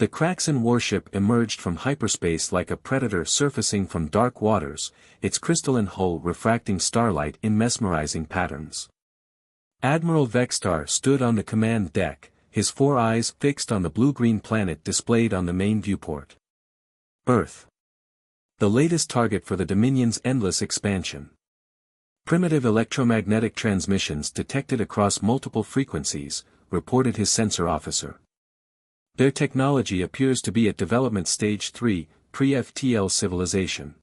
The Kraxan warship emerged from hyperspace like a predator surfacing from dark waters, its crystalline hull refracting starlight in mesmerizing patterns. Admiral Vextar stood on the command deck, his 4 eyes fixed on the blue-green planet displayed on the main viewport. Earth. The latest target for the Dominion's endless expansion. Primitive electromagnetic transmissions detected across multiple frequencies, reported his sensor officer. Their technology appears to be at development stage 3, pre-FTL civilization.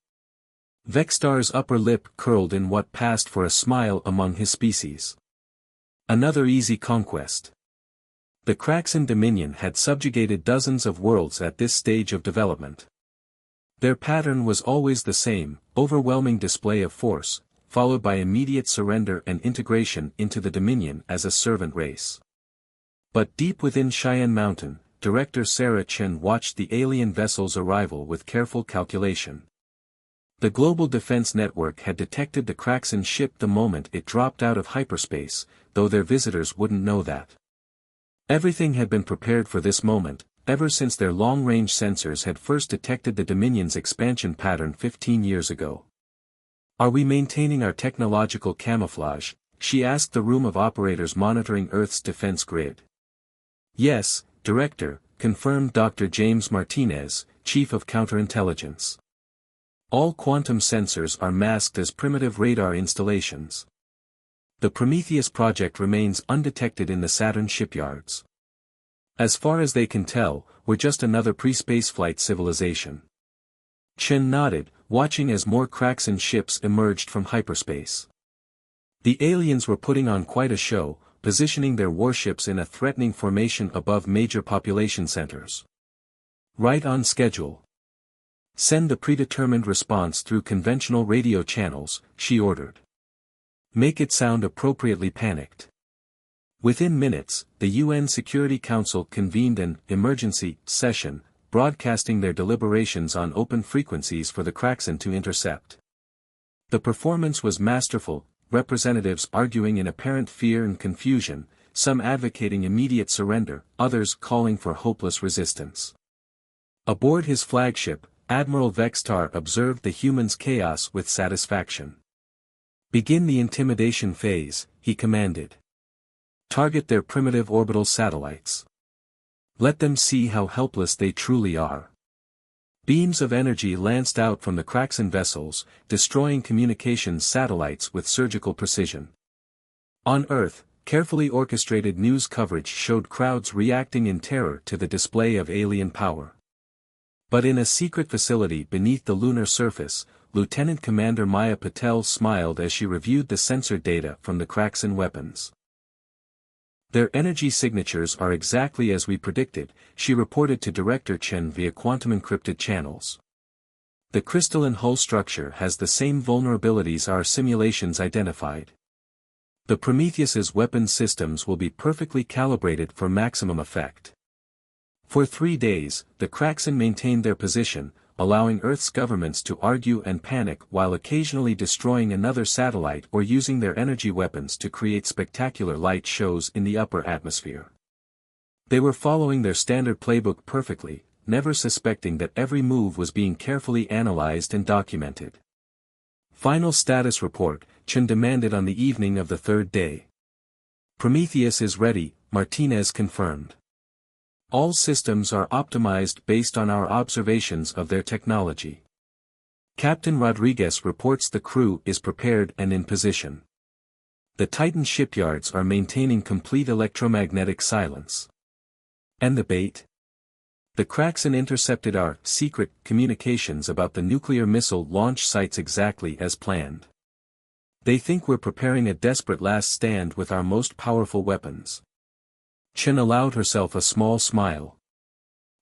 Vextar's upper lip curled in what passed for a smile among his species. Another easy conquest. The Kraxan Dominion had subjugated dozens of worlds at this stage of development. Their pattern was always the same, overwhelming display of force, followed by immediate surrender and integration into the Dominion as a servant race. But deep within Cheyenne Mountain, Director Sarah Chen watched the alien vessel's arrival with careful calculation. The Global Defense Network had detected the Kraxan ship the moment it dropped out of hyperspace, though their visitors wouldn't know that. Everything had been prepared for this moment, ever since their long-range sensors had first detected the Dominion's expansion pattern 15 years ago. "Are we maintaining our technological camouflage?" she asked the room of operators monitoring Earth's defense grid. "Yes, Director," confirmed Dr. James Martinez, Chief of Counterintelligence. "All quantum sensors are masked as primitive radar installations. The Prometheus project remains undetected in the Saturn shipyards. As far as they can tell, we're just another pre-spaceflight civilization." Chen nodded, watching as more Kraxan ships emerged from hyperspace. The aliens were putting on quite a show, positioning their warships in a threatening formation above major population centers. "Right on schedule. Send the predetermined response through conventional radio channels," she ordered. "Make it sound appropriately panicked." Within minutes, the UN Security Council convened an emergency session, broadcasting their deliberations on open frequencies for the Kraxan to intercept. The performance was masterful, representatives arguing in apparent fear and confusion, some advocating immediate surrender, others calling for hopeless resistance. Aboard his flagship, Admiral Vextar observed the humans' chaos with satisfaction. "Begin the intimidation phase," he commanded. "Target their primitive orbital satellites. Let them see how helpless they truly are." Beams of energy lanced out from the Kraxan vessels, destroying communications satellites with surgical precision. On Earth, carefully orchestrated news coverage showed crowds reacting in terror to the display of alien power. But in a secret facility beneath the lunar surface, Lieutenant Commander Maya Patel smiled as she reviewed the sensor data from the Kraxan weapons. "Their energy signatures are exactly as we predicted," she reported to Director Chen via quantum-encrypted channels. "The crystalline hull structure has the same vulnerabilities our simulations identified. The Prometheus's weapon systems will be perfectly calibrated for maximum effect." For 3 days, the Kraxan maintained their position, allowing Earth's governments to argue and panic while occasionally destroying another satellite or using their energy weapons to create spectacular light shows in the upper atmosphere. They were following their standard playbook perfectly, never suspecting that every move was being carefully analyzed and documented. "Final status report," Chen demanded on the evening of the 3rd day. "Prometheus is ready," Martinez confirmed. "All systems are optimized based on our observations of their technology. Captain Rodriguez reports the crew is prepared and in position. The Titan shipyards are maintaining complete electromagnetic silence." "And the bait?" "The Kraxan intercepted our secret communications about the nuclear missile launch sites exactly as planned. They think we're preparing a desperate last stand with our most powerful weapons." Chen allowed herself a small smile.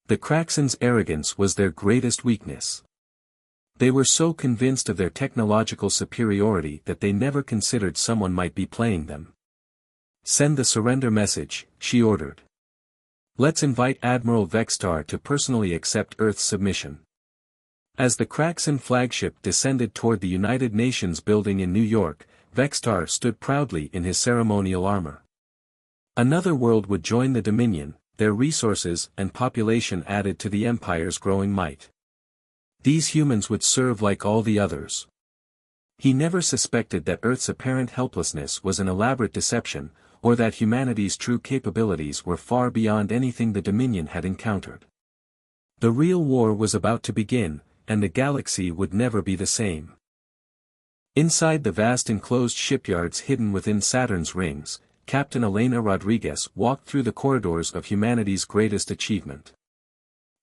The Kraxans' arrogance was their greatest weakness. They were so convinced of their technological superiority that they never considered someone might be playing them. "Send the surrender message," she ordered. "Let's invite Admiral Vextar to personally accept Earth's submission." As the Kraxan flagship descended toward the United Nations building in New York, Vextar stood proudly in his ceremonial armor. Another world would join the Dominion, their resources and population added to the Empire's growing might. These humans would serve like all the others. He never suspected that Earth's apparent helplessness was an elaborate deception, or that humanity's true capabilities were far beyond anything the Dominion had encountered. The real war was about to begin, and the galaxy would never be the same. Inside the vast enclosed shipyards hidden within Saturn's rings, Captain Elena Rodriguez walked through the corridors of humanity's greatest achievement.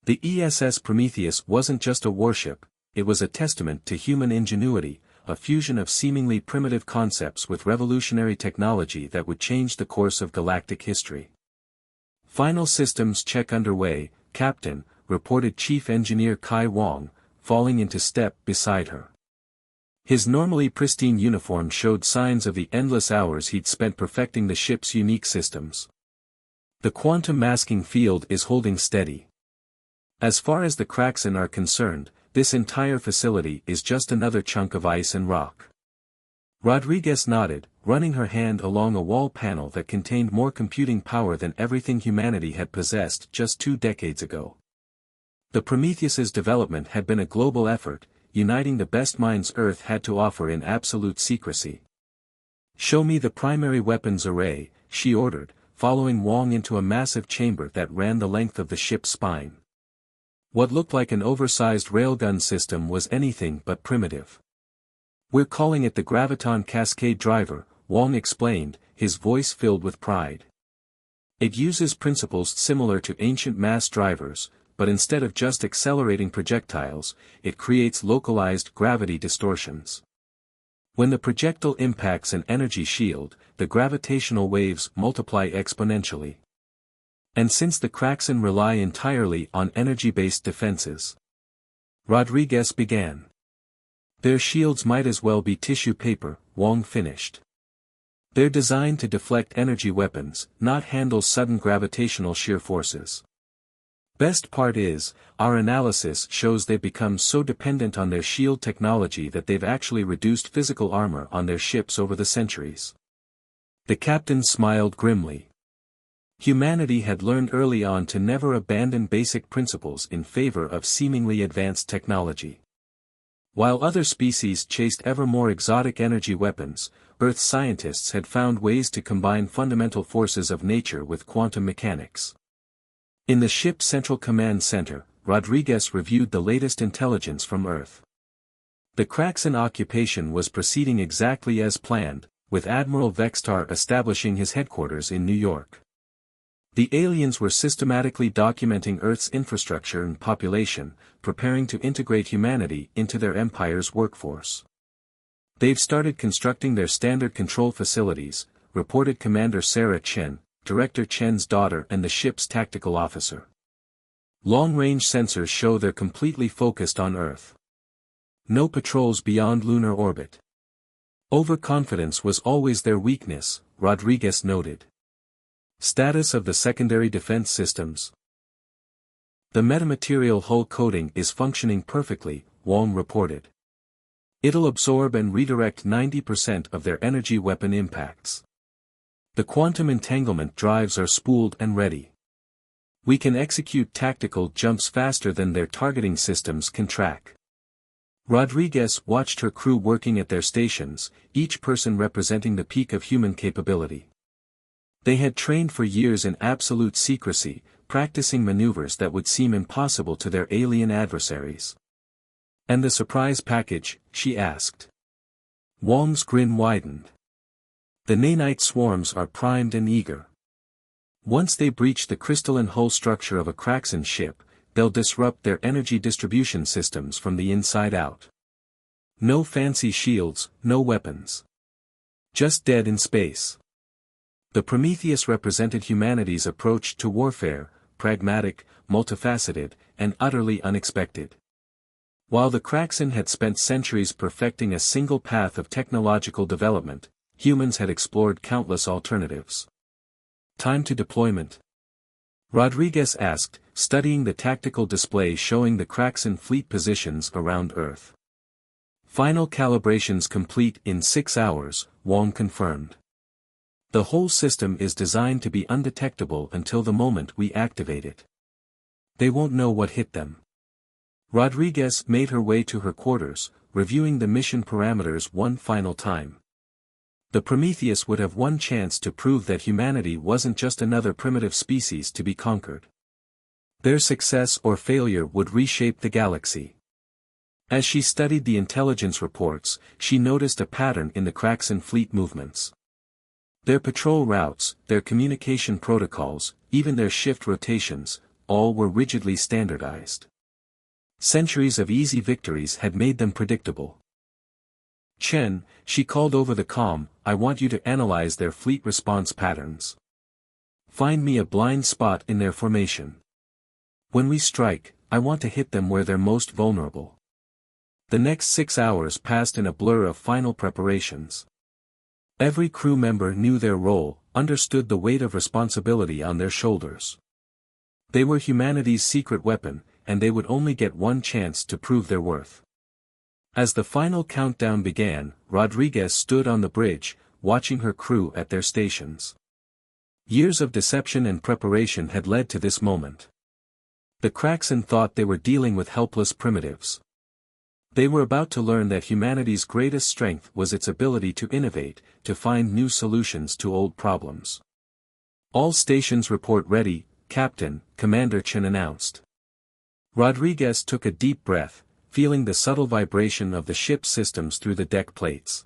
The ESS Prometheus wasn't just a warship, it was a testament to human ingenuity, a fusion of seemingly primitive concepts with revolutionary technology that would change the course of galactic history. Final systems check underway, Captain, reported Chief Engineer Kai Wong, falling into step beside her. His normally pristine uniform showed signs of the endless hours he'd spent perfecting the ship's unique systems. The quantum masking field is holding steady. As far as the Kraxen are concerned, this entire facility is just another chunk of ice and rock. Rodriguez nodded, running her hand along a wall panel that contained more computing power than everything humanity had possessed just 2 decades ago. The Prometheus's development had been a global effort, uniting the best minds Earth had to offer in absolute secrecy. "Show me the primary weapons array," she ordered, following Wong into a massive chamber that ran the length of the ship's spine. What looked like an oversized railgun system was anything but primitive. "We're calling it the Graviton Cascade Driver," Wong explained, his voice filled with pride. "It uses principles similar to ancient mass drivers, but instead of just accelerating projectiles, it creates localized gravity distortions. When the projectile impacts an energy shield, the gravitational waves multiply exponentially. And since the Kraxen rely entirely on energy-based defenses," Rodriguez began. "Their shields might as well be tissue paper," Wong finished. "They're designed to deflect energy weapons, not handle sudden gravitational shear forces. Best part is, our analysis shows they've become so dependent on their shield technology that they've actually reduced physical armor on their ships over the centuries." The captain smiled grimly. Humanity had learned early on to never abandon basic principles in favor of seemingly advanced technology. While other species chased ever more exotic energy weapons, Earth scientists had found ways to combine fundamental forces of nature with quantum mechanics. In the ship's Central Command Center, Rodriguez reviewed the latest intelligence from Earth. The Kraxen occupation was proceeding exactly as planned, with Admiral Vextar establishing his headquarters in New York. The aliens were systematically documenting Earth's infrastructure and population, preparing to integrate humanity into their empire's workforce. "They've started constructing their standard control facilities," reported Commander Sarah Chen, Director Chen's daughter and the ship's tactical officer. "Long-range sensors show they're completely focused on Earth. No patrols beyond lunar orbit." "Overconfidence was always their weakness," Rodriguez noted. "Status of the secondary defense systems." "The metamaterial hull coating is functioning perfectly," Wong reported. "It'll absorb and redirect 90% of their energy weapon impacts. The quantum entanglement drives are spooled and ready. We can execute tactical jumps faster than their targeting systems can track." Rodriguez watched her crew working at their stations, each person representing the peak of human capability. They had trained for years in absolute secrecy, practicing maneuvers that would seem impossible to their alien adversaries. "And the surprise package?" she asked. Wong's grin widened. "The nanite swarms are primed and eager. Once they breach the crystalline hull structure of a Kraxen ship, they'll disrupt their energy distribution systems from the inside out. No fancy shields, no weapons. Just dead in space." The Prometheus represented humanity's approach to warfare, pragmatic, multifaceted, and utterly unexpected. While the Kraxen had spent centuries perfecting a single path of technological development, humans had explored countless alternatives. "Time to deployment?" Rodriguez asked, studying the tactical display showing the Kraxen fleet positions around Earth. "Final calibrations complete in 6 hours," Wong confirmed. The whole system is designed to be undetectable until the moment we activate it. They won't know what hit them. Rodriguez made her way to her quarters, reviewing the mission parameters one final time. The Prometheus would have one chance to prove that humanity wasn't just another primitive species to be conquered. Their success or failure would reshape the galaxy. As she studied the intelligence reports, she noticed a pattern in the Kraxan fleet movements. Their patrol routes, their communication protocols, even their shift rotations, all were rigidly standardized. Centuries of easy victories had made them predictable. Chen, she called over the comm, I want you to analyze their fleet response patterns. Find me a blind spot in their formation. When we strike, I want to hit them where they're most vulnerable. The next 6 hours passed in a blur of final preparations. Every crew member knew their role, understood the weight of responsibility on their shoulders. They were humanity's secret weapon, and they would only get one chance to prove their worth. As the final countdown began, Rodriguez stood on the bridge, watching her crew at their stations. Years of deception and preparation had led to this moment. The Kraxan thought they were dealing with helpless primitives. They were about to learn that humanity's greatest strength was its ability to innovate, to find new solutions to old problems. All stations report ready, Captain, Commander Chen announced. Rodriguez took a deep breath, feeling the subtle vibration of the ship's systems through the deck plates.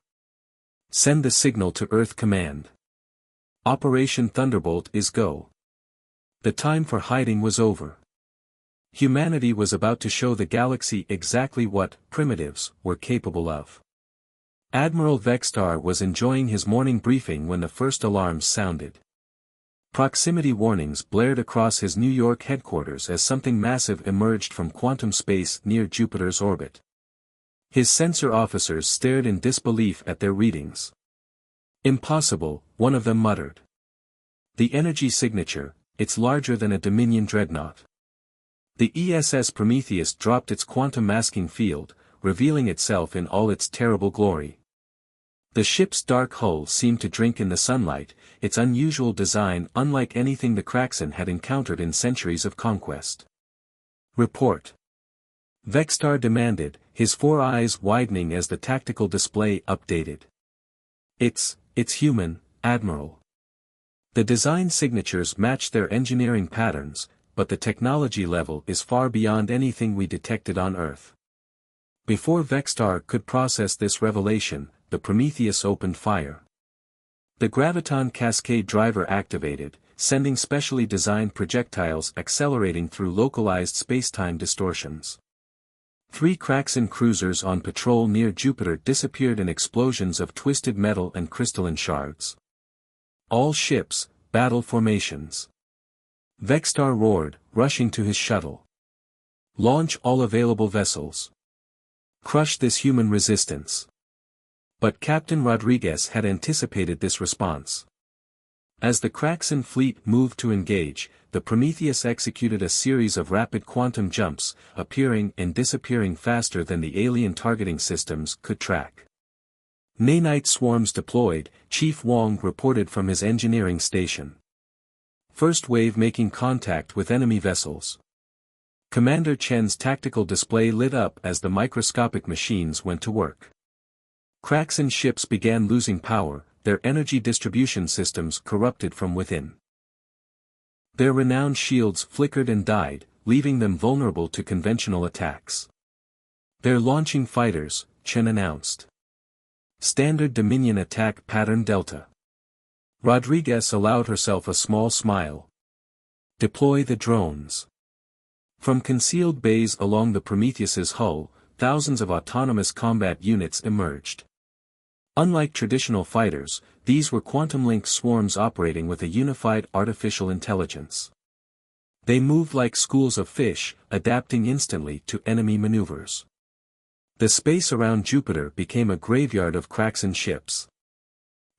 Send the signal to Earth Command. Operation Thunderbolt is go. The time for hiding was over. Humanity was about to show the galaxy exactly what primitives were capable of. Admiral Vextar was enjoying his morning briefing when the first alarms sounded. Proximity warnings blared across his New York headquarters as something massive emerged from quantum space near Jupiter's orbit. His sensor officers stared in disbelief at their readings. Impossible, one of them muttered. The energy signature, it's larger than a Dominion dreadnought. The ESS Prometheus dropped its quantum masking field, revealing itself in all its terrible glory. The ship's dark hull seemed to drink in the sunlight, its unusual design unlike anything the Kraxan had encountered in centuries of conquest. Report. Vextar demanded, his 4 eyes widening as the tactical display updated. It's human, Admiral. The design signatures match their engineering patterns, but the technology level is far beyond anything we detected on Earth. Before Vextar could process this revelation, the Prometheus opened fire. The graviton cascade driver activated, sending specially designed projectiles accelerating through localized spacetime distortions. 3 Kraxan cruisers on patrol near Jupiter disappeared in explosions of twisted metal and crystalline shards. All ships, battle formations. Vextar roared, rushing to his shuttle. Launch all available vessels. Crush this human resistance. But Captain Rodriguez had anticipated this response. As the Kraxan fleet moved to engage, the Prometheus executed a series of rapid quantum jumps, appearing and disappearing faster than the alien targeting systems could track. Nanite swarms deployed, Chief Wong reported from his engineering station. First wave making contact with enemy vessels. Commander Chen's tactical display lit up as the microscopic machines went to work. Kraxan ships began losing power, their energy distribution systems corrupted from within. Their renowned shields flickered and died, leaving them vulnerable to conventional attacks. They're launching fighters, Chen announced. Standard Dominion attack pattern Delta. Rodriguez allowed herself a small smile. Deploy the drones. From concealed bays along the Prometheus's hull, thousands of autonomous combat units emerged. Unlike traditional fighters, these were quantum-linked swarms operating with a unified artificial intelligence. They moved like schools of fish, adapting instantly to enemy maneuvers. The space around Jupiter became a graveyard of Kraxan ships.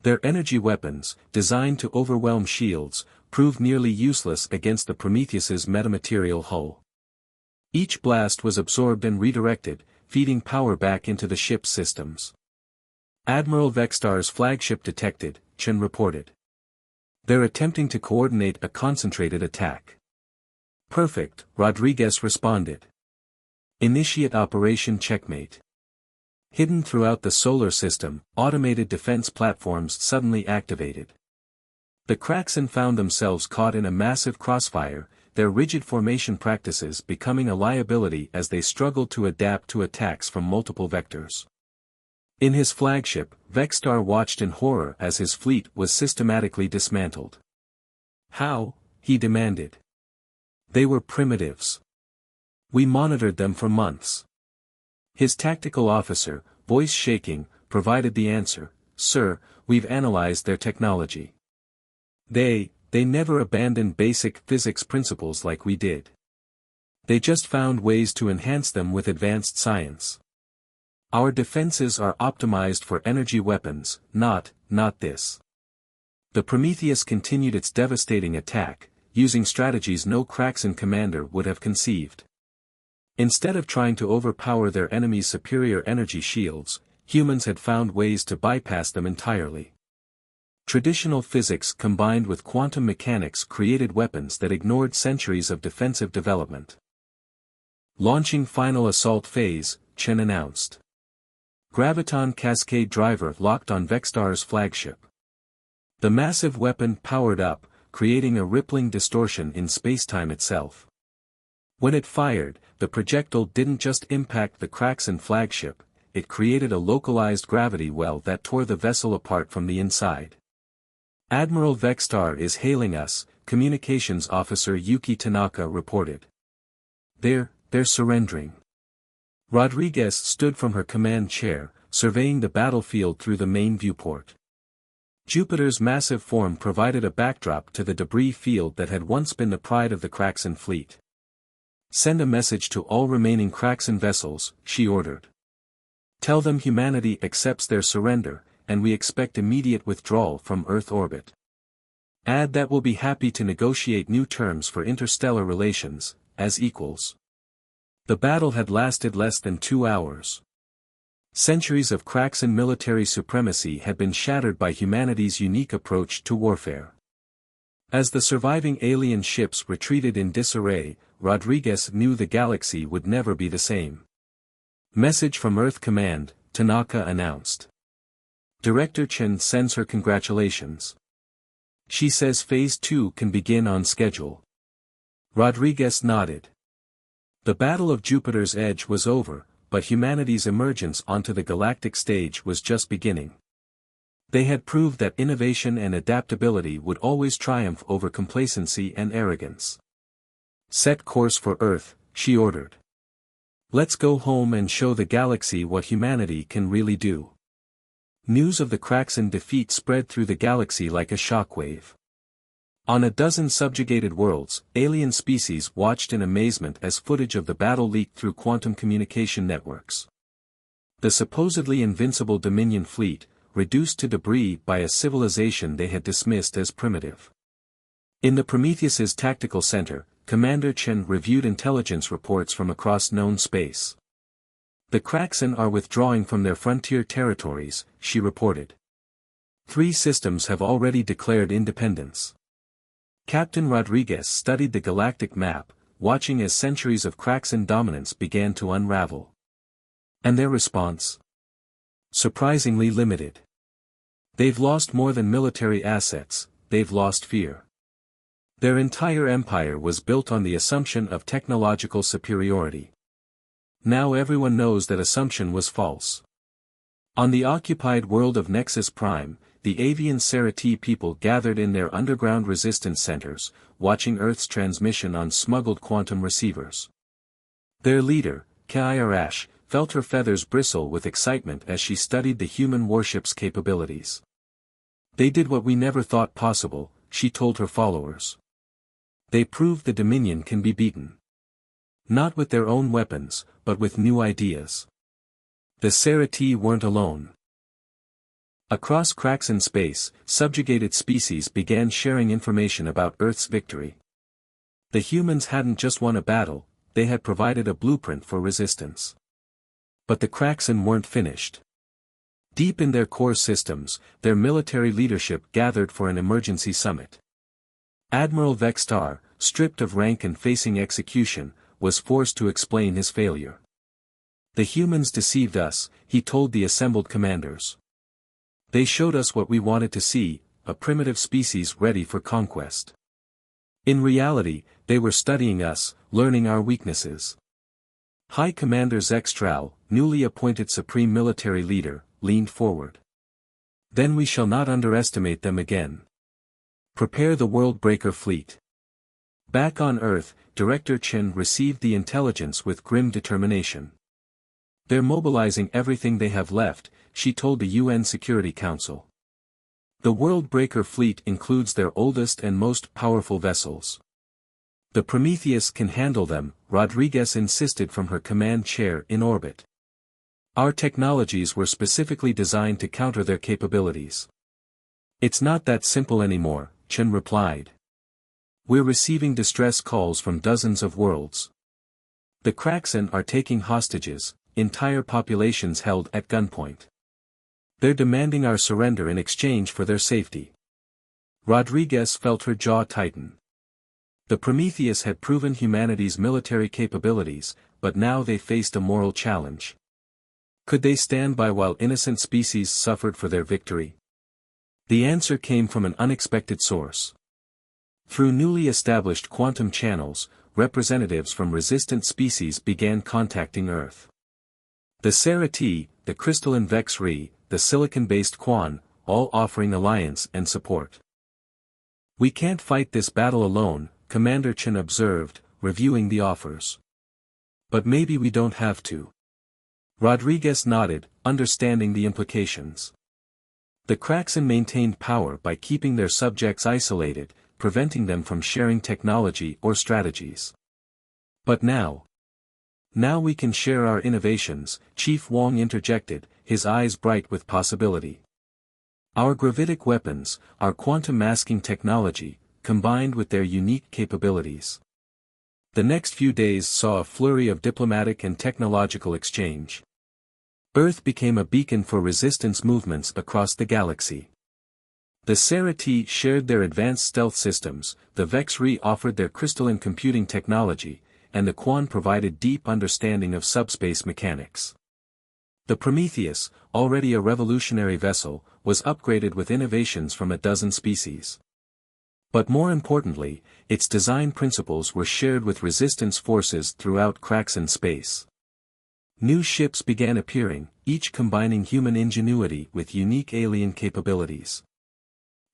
Their energy weapons, designed to overwhelm shields, proved nearly useless against the Prometheus's metamaterial hull. Each blast was absorbed and redirected, feeding power back into the ship's systems. Admiral Vextar's flagship detected, Chen reported. They're attempting to coordinate a concentrated attack. Perfect, Rodriguez responded. Initiate Operation Checkmate. Hidden throughout the solar system, automated defense platforms suddenly activated. The Kraxen found themselves caught in a massive crossfire, their rigid formation practices becoming a liability as they struggled to adapt to attacks from multiple vectors. In his flagship, Vexstar watched in horror as his fleet was systematically dismantled. How? He demanded. They were primitives. We monitored them for months. His tactical officer, voice shaking, provided the answer, Sir, we've analyzed their technology. They never abandoned basic physics principles like we did. They just found ways to enhance them with advanced science. Our defenses are optimized for energy weapons, not this. The Prometheus continued its devastating attack, using strategies no Kraxen commander would have conceived. Instead of trying to overpower their enemy's superior energy shields, humans had found ways to bypass them entirely. Traditional physics combined with quantum mechanics created weapons that ignored centuries of defensive development. Launching final assault phase, Chen announced. Graviton Cascade driver locked on Vexstar's flagship. The massive weapon powered up, creating a rippling distortion in spacetime itself. When it fired, the projectile didn't just impact the Kraxen flagship, it created a localized gravity well that tore the vessel apart from the inside. Admiral Vexstar is hailing us, Communications Officer Yuki Tanaka reported. They're surrendering. Rodriguez stood from her command chair, surveying the battlefield through the main viewport. Jupiter's massive form provided a backdrop to the debris field that had once been the pride of the Kraxen fleet. Send a message to all remaining Kraxen vessels, she ordered. Tell them humanity accepts their surrender, and we expect immediate withdrawal from Earth orbit. Add that we'll be happy to negotiate new terms for interstellar relations, as equals. The battle had lasted less than 2 hours. Centuries of Kraxen military supremacy had been shattered by humanity's unique approach to warfare. As the surviving alien ships retreated in disarray, Rodriguez knew the galaxy would never be the same. Message from Earth Command, Tanaka announced. Director Chen sends her congratulations. She says Phase 2 can begin on schedule. Rodriguez nodded. The Battle of Jupiter's Edge was over, but humanity's emergence onto the galactic stage was just beginning. They had proved that innovation and adaptability would always triumph over complacency and arrogance. Set course for Earth, she ordered. Let's go home and show the galaxy what humanity can really do. News of the Kraxen defeat spread through the galaxy like a shockwave. On a dozen subjugated worlds, alien species watched in amazement as footage of the battle leaked through quantum communication networks. The supposedly invincible Dominion fleet, reduced to debris by a civilization they had dismissed as primitive. In the Prometheus's tactical center, Commander Chen reviewed intelligence reports from across known space. The Kraxen are withdrawing from their frontier territories, she reported. 3 systems have already declared independence. Captain Rodriguez studied the galactic map, watching as centuries of Kraxen dominance began to unravel. And their response? Surprisingly limited. They've lost more than military assets, they've lost fear. Their entire empire was built on the assumption of technological superiority. Now everyone knows that assumption was false. On the occupied world of Nexus Prime, the avian Serati people gathered in their underground resistance centers, watching Earth's transmission on smuggled quantum receivers. Their leader, Kairash, felt her feathers bristle with excitement as she studied the human warship's capabilities. They did what we never thought possible, she told her followers. They proved the Dominion can be beaten. Not with their own weapons, but with new ideas. The Serati weren't alone. Across Kraxen space, subjugated species began sharing information about Earth's victory. The humans hadn't just won a battle, they had provided a blueprint for resistance. But the Kraxen weren't finished. Deep in their core systems, their military leadership gathered for an emergency summit. Admiral Vextar, stripped of rank and facing execution, was forced to explain his failure. The humans deceived us, he told the assembled commanders. They showed us what we wanted to see, a primitive species ready for conquest. In reality, they were studying us, learning our weaknesses. High Commander Zextral, newly appointed Supreme Military Leader, leaned forward. Then we shall not underestimate them again. Prepare the Worldbreaker fleet. Back on Earth, Director Chen received the intelligence with grim determination. They're mobilizing everything they have left, she told the UN Security Council. The Worldbreaker fleet includes their oldest and most powerful vessels. The Prometheus can handle them, Rodriguez insisted from her command chair in orbit. Our technologies were specifically designed to counter their capabilities. It's not that simple anymore, Chen replied. We're receiving distress calls from dozens of worlds. The Kraxen are taking hostages, entire populations held at gunpoint. They're demanding our surrender in exchange for their safety. Rodriguez felt her jaw tighten. The Prometheus had proven humanity's military capabilities, but now they faced a moral challenge. Could they stand by while innocent species suffered for their victory? The answer came from an unexpected source. Through newly established quantum channels, representatives from resistant species began contacting Earth. The Serati, the crystalline Vex-Ri, the silicon-based Quan, all offering alliance and support. We can't fight this battle alone, Commander Chen observed, reviewing the offers. But maybe we don't have to. Rodriguez nodded, understanding the implications. The Kraxen maintained power by keeping their subjects isolated, preventing them from sharing technology or strategies. But now we can share our innovations, Chief Wong interjected, his eyes bright with possibility. Our gravitic weapons, our quantum masking technology, combined with their unique capabilities. The next few days saw a flurry of diplomatic and technological exchange. Earth became a beacon for resistance movements across the galaxy. The Serati shared their advanced stealth systems, the Vex-Ri offered their crystalline computing technology, and the Quan provided deep understanding of subspace mechanics. The Prometheus, already a revolutionary vessel, was upgraded with innovations from a dozen species. But more importantly, its design principles were shared with resistance forces throughout Kraxen space. New ships began appearing, each combining human ingenuity with unique alien capabilities.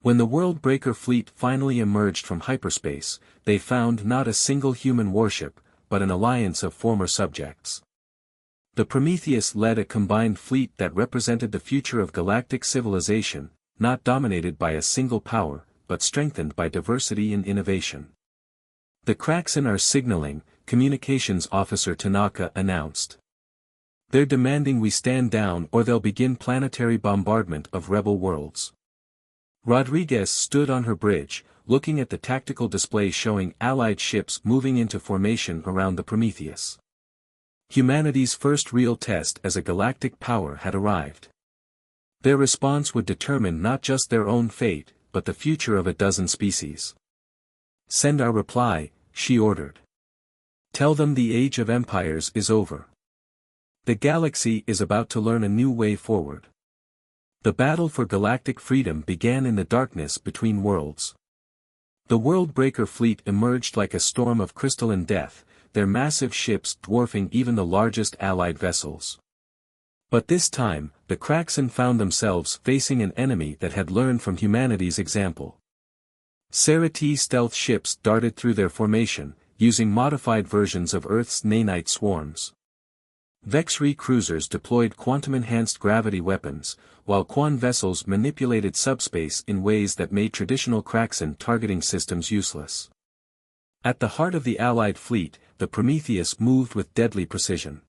When the Worldbreaker fleet finally emerged from hyperspace, they found not a single human warship, but an alliance of former subjects. The Prometheus led a combined fleet that represented the future of galactic civilization, not dominated by a single power, but strengthened by diversity and innovation. The Kraxen are signaling, Communications Officer Tanaka announced. They're demanding we stand down or they'll begin planetary bombardment of rebel worlds. Rodriguez stood on her bridge, looking at the tactical display showing Allied ships moving into formation around the Prometheus. Humanity's first real test as a galactic power had arrived. Their response would determine not just their own fate, but the future of a dozen species. Send our reply, she ordered. Tell them the age of empires is over. The galaxy is about to learn a new way forward. The battle for galactic freedom began in the darkness between worlds. The Worldbreaker fleet emerged like a storm of crystalline death, their massive ships dwarfing even the largest Allied vessels. But this time, the Kraxen found themselves facing an enemy that had learned from humanity's example. Serati stealth ships darted through their formation, using modified versions of Earth's nanite swarms. Vex-Ri cruisers deployed quantum-enhanced gravity weapons, while Quan vessels manipulated subspace in ways that made traditional Kraxen targeting systems useless. At the heart of the Allied fleet, the Prometheus moved with deadly precision.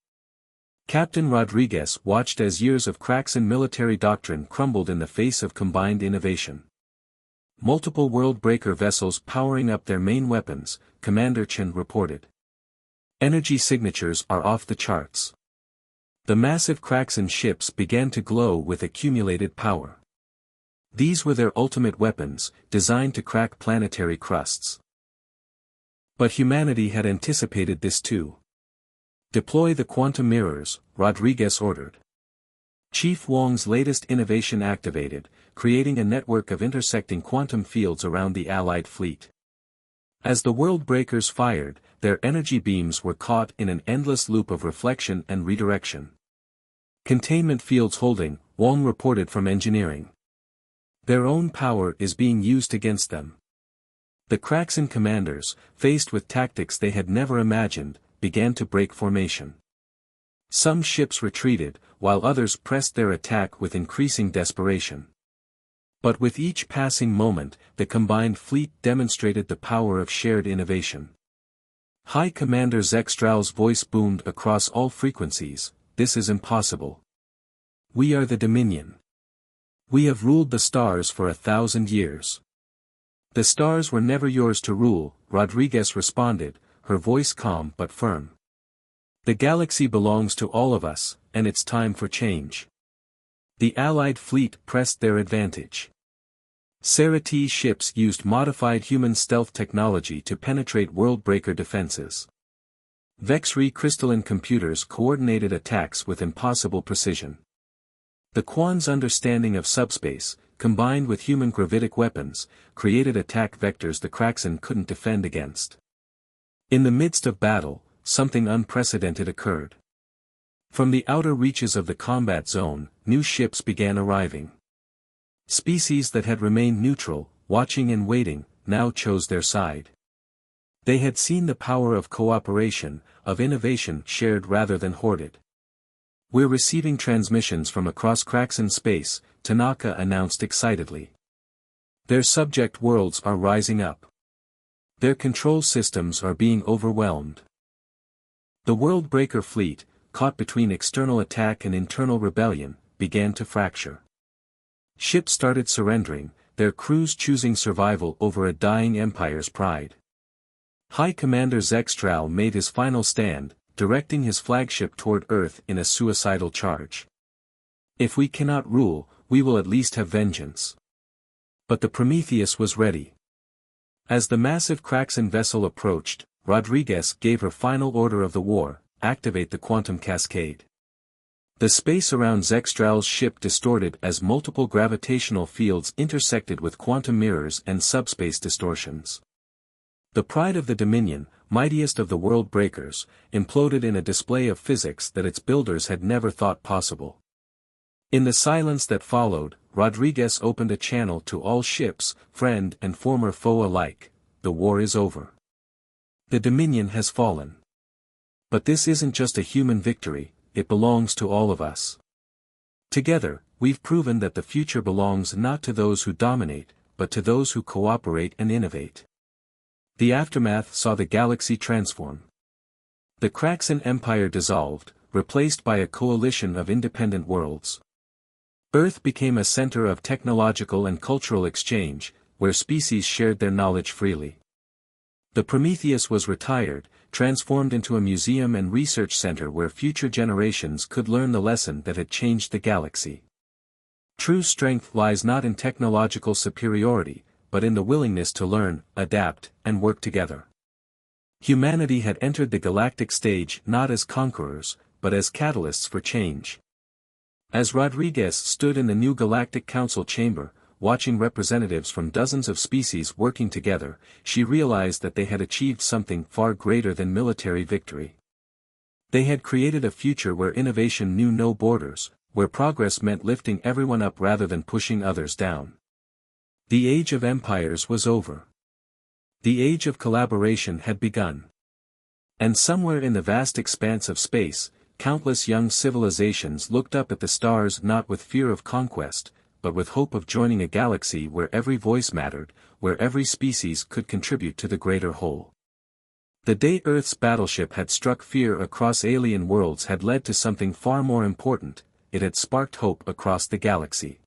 Captain Rodriguez watched as years of Kraxen military doctrine crumbled in the face of combined innovation. Multiple Worldbreaker vessels powering up their main weapons, Commander Chen reported. Energy signatures are off the charts. The massive Kraxen ships began to glow with accumulated power. These were their ultimate weapons, designed to crack planetary crusts. But humanity had anticipated this too. "Deploy the quantum mirrors," Rodriguez ordered. Chief Wong's latest innovation activated, creating a network of intersecting quantum fields around the Allied fleet. As the world breakers fired, their energy beams were caught in an endless loop of reflection and redirection. "Containment fields holding," Wong reported from engineering. "Their own power is being used against them." The Kraxan commanders, faced with tactics they had never imagined, began to break formation. Some ships retreated, while others pressed their attack with increasing desperation. But with each passing moment, the combined fleet demonstrated the power of shared innovation. High Commander Zekstral's voice boomed across all frequencies, "This is impossible. We are the Dominion. We have ruled the stars for 1,000 years." "The stars were never yours to rule," Rodriguez responded, her voice calm but firm. "The galaxy belongs to all of us, and it's time for change." The Allied fleet pressed their advantage. Ceretis ships used modified human stealth technology to penetrate world-breaker defenses. Vexri crystalline computers coordinated attacks with impossible precision. The Quan's understanding of subspace, combined with human gravitic weapons, created attack vectors the Kraxan couldn't defend against. In the midst of battle, something unprecedented occurred. From the outer reaches of the combat zone, new ships began arriving. Species that had remained neutral, watching and waiting, now chose their side. They had seen the power of cooperation, of innovation shared rather than hoarded. "We're receiving transmissions from across Kraxan space," Tanaka announced excitedly. "Their subject worlds are rising up. Their control systems are being overwhelmed." The Worldbreaker fleet, caught between external attack and internal rebellion, began to fracture. Ships started surrendering, their crews choosing survival over a dying empire's pride. High Commander Zekstral made his final stand, directing his flagship toward Earth in a suicidal charge. "If we cannot rule, we will at least have vengeance." But the Prometheus was ready. As the massive Kraxan vessel approached, Rodriguez gave her final order of the war: activate the quantum cascade. The space around Zekstral's ship distorted as multiple gravitational fields intersected with quantum mirrors and subspace distortions. The pride of the Dominion, mightiest of the world breakers, imploded in a display of physics that its builders had never thought possible. In the silence that followed, Rodriguez opened a channel to all ships, friend and former foe alike: "The war is over. The Dominion has fallen. But this isn't just a human victory, it belongs to all of us. Together, we've proven that the future belongs not to those who dominate, but to those who cooperate and innovate." The aftermath saw the galaxy transform. The Kraxan Empire dissolved, replaced by a coalition of independent worlds. Earth became a center of technological and cultural exchange, where species shared their knowledge freely. The Prometheus was retired, transformed into a museum and research center where future generations could learn the lesson that had changed the galaxy. True strength lies not in technological superiority, but in the willingness to learn, adapt, and work together. Humanity had entered the galactic stage not as conquerors, but as catalysts for change. As Rodriguez stood in the new Galactic Council chamber, watching representatives from dozens of species working together, she realized that they had achieved something far greater than military victory. They had created a future where innovation knew no borders, where progress meant lifting everyone up rather than pushing others down. The age of empires was over. The age of collaboration had begun. And somewhere in the vast expanse of space, countless young civilizations looked up at the stars not with fear of conquest, but with hope of joining a galaxy where every voice mattered, where every species could contribute to the greater whole. The day Earth's battleship had struck fear across alien worlds had led to something far more important: it had sparked hope across the galaxy.